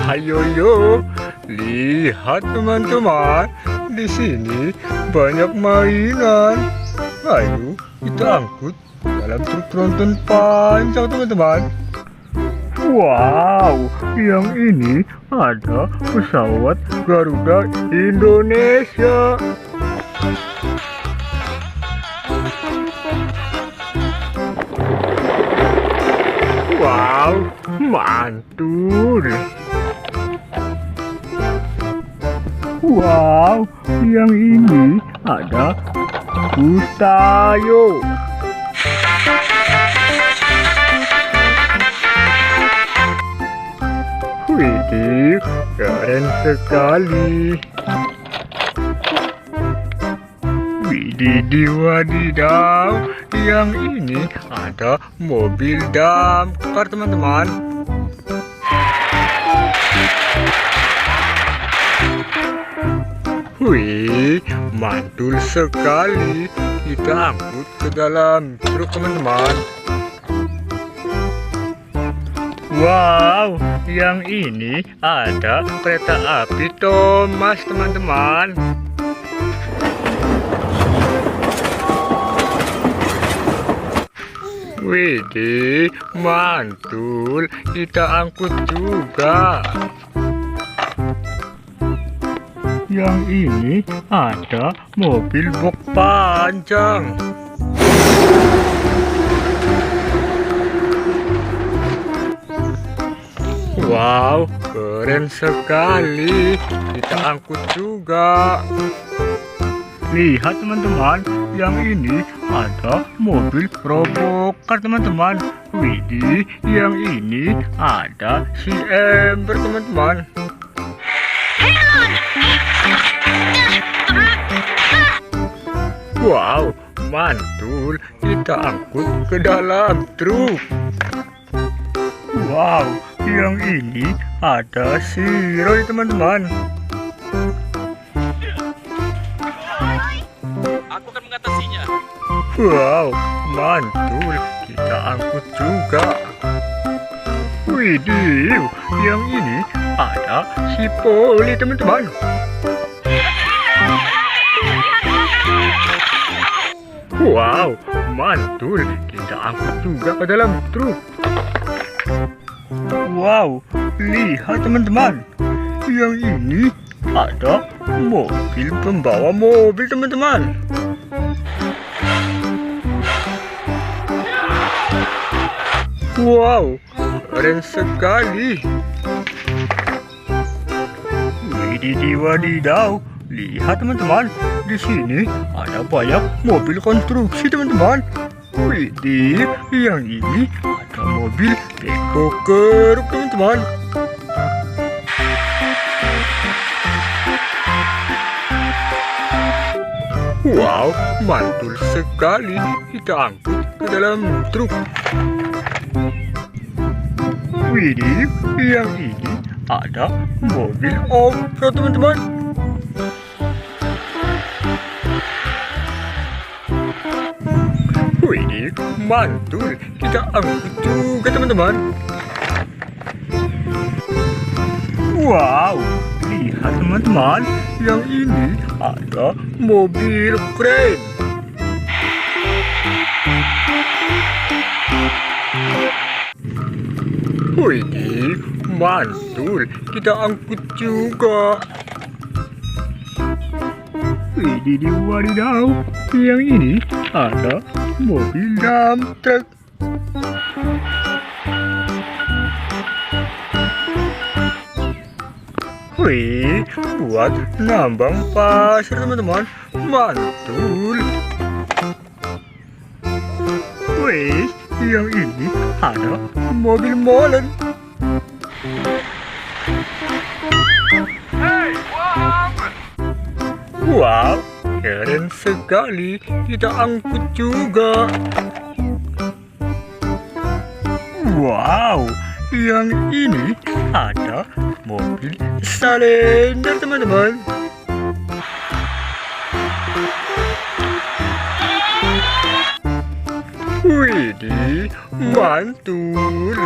Hayo, lihat teman-teman, di sini banyak mainan. Ayo kita angkut dalam truk tronton panjang, teman-teman. Wow, yang ini ada pesawat Garuda Indonesia. Wow, mantul. Wow, yang ini ada bus tayo. Widih, keren sekali. Widih, wadidaw, yang ini ada mobil damkar, teman-teman. Wih, mantul sekali. Kita angkut ke dalam truk, teman-teman. Wow, yang ini ada kereta api Thomas, teman-teman. Widih, mantul. Kita angkut juga. Yang ini ada mobil truk panjang. Wow, keren sekali. Kita angkut juga. Lihat, teman-teman, yang ini ada mobil robocar, teman-teman. Widih, yang ini ada si ember, teman-teman. Wow, mantul. Kita angkut ke dalam truk. Wow, yang ini ada siroi, teman-teman. Aku akan mengatasinya. Wow, mantul. Kita angkut juga. Widih, yang ini ada si poli, teman-teman. Wow, mantul. Kita angkut juga ke dalam truk. Wow, lihat, teman-teman. Yang ini ada mobil pembawa mobil, teman-teman. Wow, keren sekali. Widih, wadidaw. Lihat, teman-teman. Di sini ada banyak mobil konstruksi, teman-teman. Widih, yang ini ada mobil Beko keruk, teman-teman. Wow, mantul sekali. Kita angkut ke dalam truk. Widih, yang ini ada mobil off-road, teman-teman. Widih, mantul. Kita angkut juga, teman-teman. Wow, lihat, teman-teman. Yang ini ada mobil kren. Widih, mantul. Kita angkut juga. Widih, wadidaw. Yang ini ada mobil dumptruk. Wih, buat nambang pasir, teman-teman. Mantul. Wih, yang ini ada mobil molen. Wow, keren sekali. Kita angkut juga. Wow, yang ini ada mobil salender, teman-teman. Widih, mantul.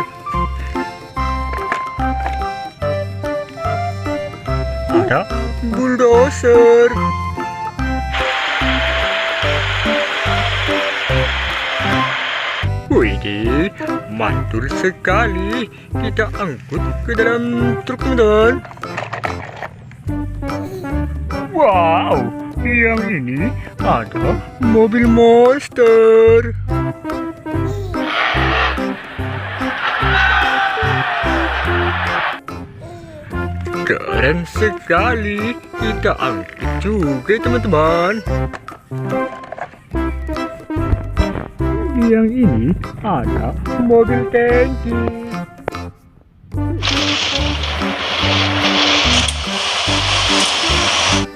Ada bulldozer. Widih, mantul sekali. Kita angkut ke dalam truk, teman-teman. Wow, yang ini ada mobil monster. Keren sekali. Kita angkut juga, teman-teman. Yang ini ada mobil tangki.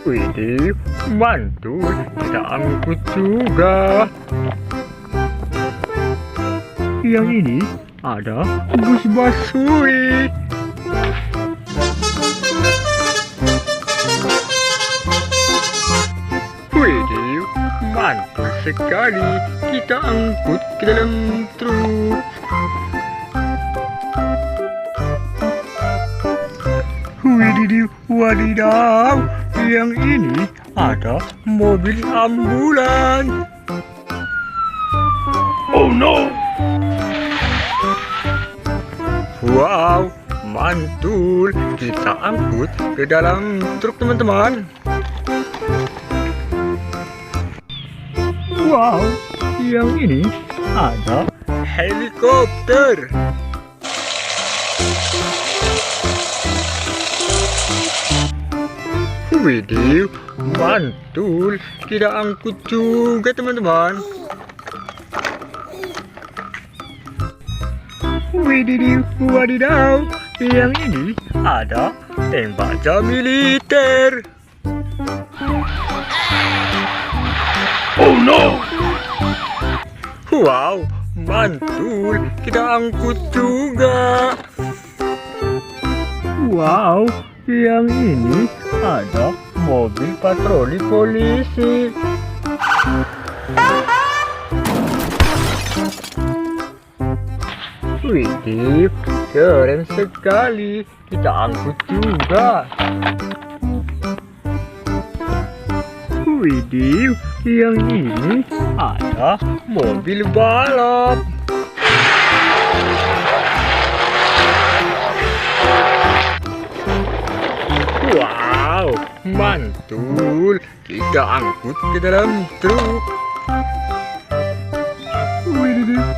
Widih, mantul. Kita angkut juga. Yang ini ada bus Basuri. Widih, mantul sekali. Kita angkut ke dalam truk. Widih, wadidaw. Yang ini ada mobil ambulan. Oh no! Wow, mantul. Kita angkut ke dalam truk, teman-teman. Wow, yang ini ada helikopter. Widih, mantul. Kita angkut juga, teman-teman. Widih, wadidaw. Yang ini ada tank baja militer. Oh no! Wow, mantul. Kita angkut juga. Wow, yang ini ada mobil patroli polisi. Widih, keren sekali. Kita angkut juga. Widih, yang ini ada mobil balap. Wow, mantul. Kita angkut ke dalam truk.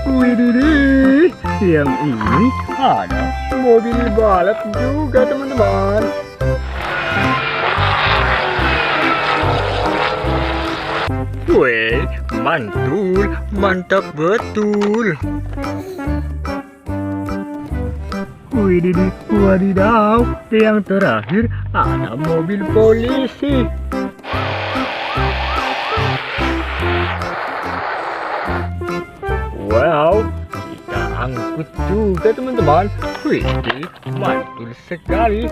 Widih, yang ini ada mobil balap juga, teman-teman. Weh, mantul, mantap betul. Widih, wadidaw. Yang terakhir ada mobil polisi. Wow, kita angkut juga, teman-teman. Widih, mantul sekali.